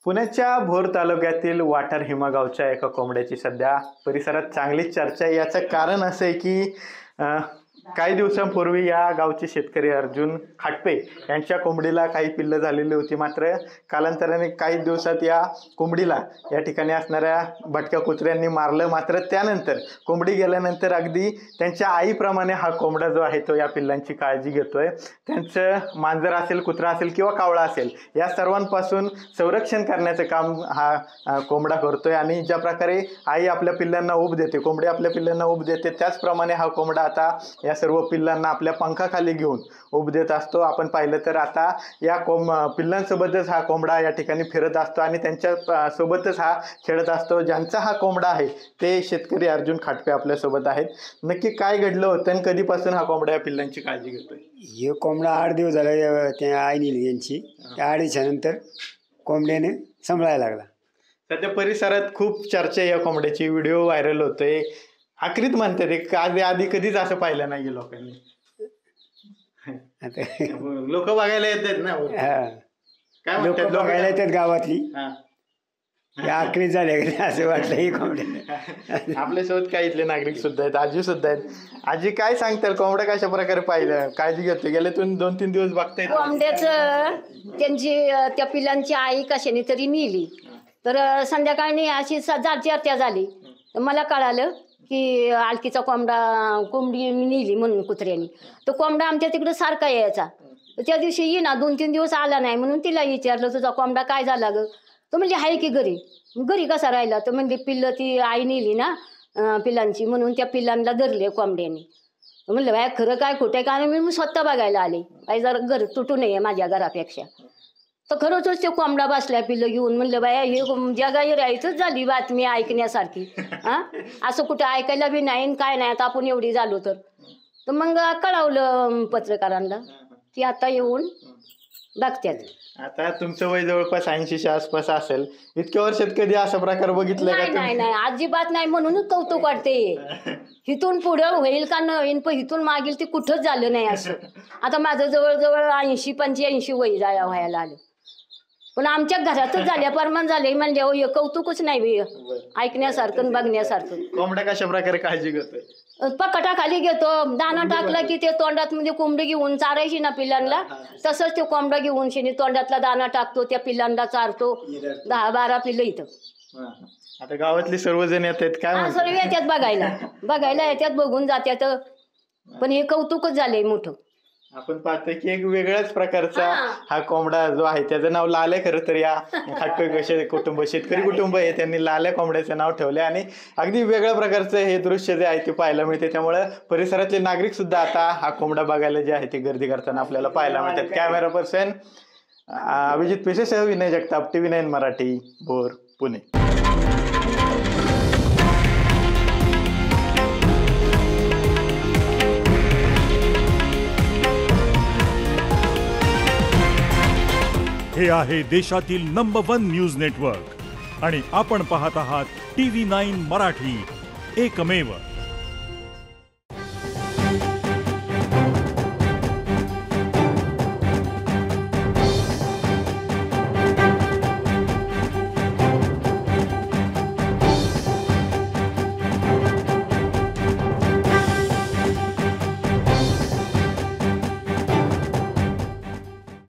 पुण्याच्या भोर तालुक्यातील वाठार हिमा गावच्या एका कोंबड्याची सध्या परिसरात चांगलीच चर्चा आहे। याचं कारण असं आहे की काही दिवसांपूर्वी या गावचे शेतकरी अर्जुन खाटपे यांच्या कोंबडीला काही पिल्लं झालेली होती। मात्र कालांतराने काही दिवसात या कोंबडीला या ठिकाणी असणाऱ्या भटक्या कुत्र्यांनी मारलं। मात्र त्यानंतर कोंबडी गेल्यानंतर अगदी त्यांच्या आईप्रमाणे हा कोंबडा जो आहे तो या पिल्लांची काळजी घेतोय। त्यांचं मांजर असेल, कुत्रा असेल किंवा कावळा असेल, या सर्वांपासून संरक्षण करण्याचं काम हा कोंबडा करतोय। आणि ज्या प्रकारे आई आपल्या पिल्लांना ऊब देते, कोंबडी आपल्या पिल्लांना ऊब देते, त्याचप्रमाणे हा कोंबडा आता या सर्व पिल्लांना आपल्या पंखाखाली घेऊन ऊब देत असतो। आपण पाहिलं तर आता या पिल्लांसोबतच हा कोंबडा या ठिकाणी फिरत असतो आणि त्यांच्या सोबतच हा खेळत असतो। ज्यांचा हा कोंबडा आहे ते शेतकरी अर्जुन खाटपे आपल्या सोबत आहेत। नक्की काय घडलं होतं आणि कधीपासून हा कोंबडा या पिल्लांची काळजी घेतोय? हे कोंबडा 8 दिवस झाला त्या आईने यांची, त्या 8 नंतर कोंबड्याने सांभाळायला लागला। सध्या परिसरात खूप चर्चा आहे या कोंबड्याची, व्हिडिओ व्हायरल होतोय। आखरीत म्हणतात एक आधी कधीच असं पाहिलं नाही लोकांनी। लोक बघायला येतात ना, काय लोक बघायला येतात गावातली, आखरीत झाले असं वाटलं ही कोंबड्या। आपल्यासोबत काही इथले नागरिक सुद्धा आहेत, आजी सुद्धा आहेत। आजी काय सांगताल, कोंबड्या कशा प्रकारे पाहिलं, काळजी घेतोय? गेले तुम्ही 2-3 दिवस बघताय कोंबड्याचं त्यांची त्या पिलांची आई कशाने तरी नेली, तर संध्याकाळी अशी चर्चा झाली। मला कळालं की आलकीचा कोंबडी नेली म्हणून कुत्र्यानी। तो कोंबडा आमच्या तिकडे सारखा यायचा, त्या दिवशी ये ना 2-3 दिवस आला नाही, म्हणून तिला विचारलं तुझा कोंबडा काय झाला ग? तो म्हणजे आहे की घरी कसा राहिला? तर म्हणजे पिल्लं ती आई नेली ना पिल्लांची, म्हणून त्या पिल्लांना धरले कोंबड्याने। म्हणलं बाय खरं काय खोटं आहे? कारण मी स्वतः बघायला आले, काही जरा घर तुटू नये माझ्या घरापेक्षा। तर खरंच ते कोंबडा बसलाय पिल्लं घेऊन। म्हणलं बाया हे जगाही राहायचंच झाली बातमी ऐकण्यासारखी। असं कुठं ऐकायला बी नाही काय नाही, आता आपण एवढी झालो तर मग कळवलं पत्रकारांना, ती आता येऊन बघतात। आता तुमचं वय जवळपास 80च्या आसपास असेल, इतक्या वर्षात कधी असा प्रकार बघितला का? नाही अजिबात नाही, म्हणूनच कौतुक वाटते। इथून पुढं होईल का न होईल, पण इथून मागील ते कुठंच झालं नाही असं। आता माझं जवळजवळ 80-85 वय व्हायला आलं, पण आमच्या घरातच झाल्या परमान झाले म्हणजे कौतुकच नाही ऐकण्यासारखं बघण्यासारखं। कोंबड्या कशा प्रकारे काळजी घेतोय? पकटाखाली घेतो, दाना टाकला की ते तोंडात म्हणजे कोंबडी घेऊन चारायची ना पिल्लांना, तसंच ते कोंबडा घेऊन शिनी तोंडातला दाना टाकतो, त्या पिल्लांना चारतो। 10-12 पिल्लं इथं। आता गावातले सर्वजण येतात काय? सर्व येतात बघायला येतात, बघून जातात। पण हे कौतुकच झालंय मोठं। आपण पाहतोय की एक वेगळ्याच प्रकारचा हा कोंबडा जो आहे त्याचं नाव लाल आहे। खरं तर या खाटपे कुटुंब, शेतकरी कुटुंब आहे, त्यांनी लाल्या कोंबड्याचं नाव ठेवले आणि अगदी वेगळ्या प्रकारचं हे दृश्य जे आहे ते पाहायला मिळते। त्यामुळे परिसरातले नागरिक सुद्धा आता हा कोंबडा बघायला जे आहे ते गर्दी करताना आपल्याला पाहायला मिळतात। कॅमेरा पर्सन अभिजित पेशेसह विनय जगताप, TV9 मराठी, भोर, पुणे। हे आहे देशातील नंबर 1 न्यूज नेटवर्क आणि आपण पाहत आहात TV9 मराठी, एकमेव।